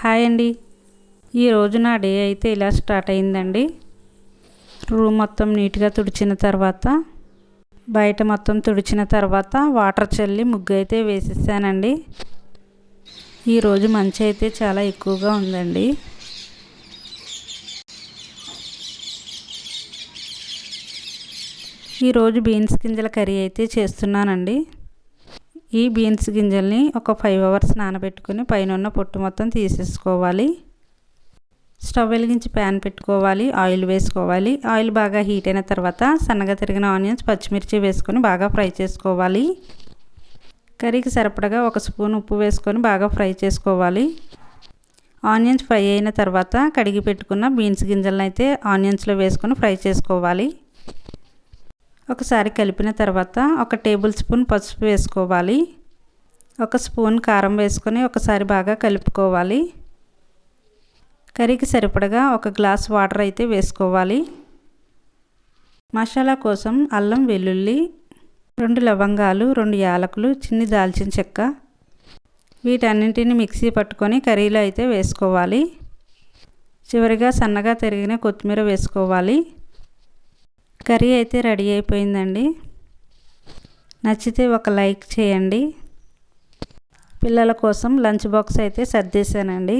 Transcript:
Hi అండి. ఈరోజు నా డే అయితే ఇలా స్టార్ట్ అయిందండి. రూమ్ మొత్తం నీట్గా తుడిచిన తర్వాత, బయట మొత్తం తుడిచిన తర్వాత వాటర్ చల్లి ముగ్గు అయితే వేసేసానండి. ఈరోజు మంచు అయితే చాలా ఎక్కువగా ఉందండి. ఈరోజు బీన్స్ గింజల కర్రీ అయితే చేస్తున్నానండి. ఈ బీన్స్ గింజల్ని ఒక 5 అవర్స్ నానబెట్టుకుని పైన ఉన్న పొట్టు మొత్తం తీసేసుకోవాలి. స్టవ్ వెలిగించి ప్యాన్ పెట్టుకోవాలి. ఆయిల్ వేసుకోవాలి. ఆయిల్ బాగా హీట్ అయిన తర్వాత సన్నగా తరిగిన ఆనియన్స్, పచ్చిమిర్చి వేసుకొని బాగా ఫ్రై చేసుకోవాలి. కర్రీకి సరిపడగా 1 స్పూన్ ఉప్పు వేసుకొని బాగా ఫ్రై చేసుకోవాలి. ఆనియన్స్ ఫ్రై అయిన తర్వాత కడిగి పెట్టుకున్న బీన్స్ గింజలను అయితే ఆనియన్స్లో వేసుకొని ఫ్రై చేసుకోవాలి. ఒకసారి కలిపిన తర్వాత 1 టేబుల్ స్పూన్ పసుపు వేసుకోవాలి. 1 స్పూన్ కారం వేసుకొని ఒకసారి బాగా కలుపుకోవాలి. కర్రీకి సరిపడగా 1 గ్లాస్ వాటర్ అయితే వేసుకోవాలి. మసాలా కోసం అల్లం, వెల్లుల్లి, 2 లవంగాలు, 2 యాలకులు, చిన్ని దాల్చిన చెక్క, వీటన్నింటిని మిక్సీ పట్టుకొని కర్రీలో అయితే వేసుకోవాలి. చివరిగా సన్నగా తరిగిన కొత్తిమీర వేసుకోవాలి. కర్రీ అయితే రెడీ అయిపోయిందండి. నచ్చితే ఒక లైక్ చేయండి. పిల్లల కోసం లంచ్ బాక్స్ అయితే సర్దేశానండి.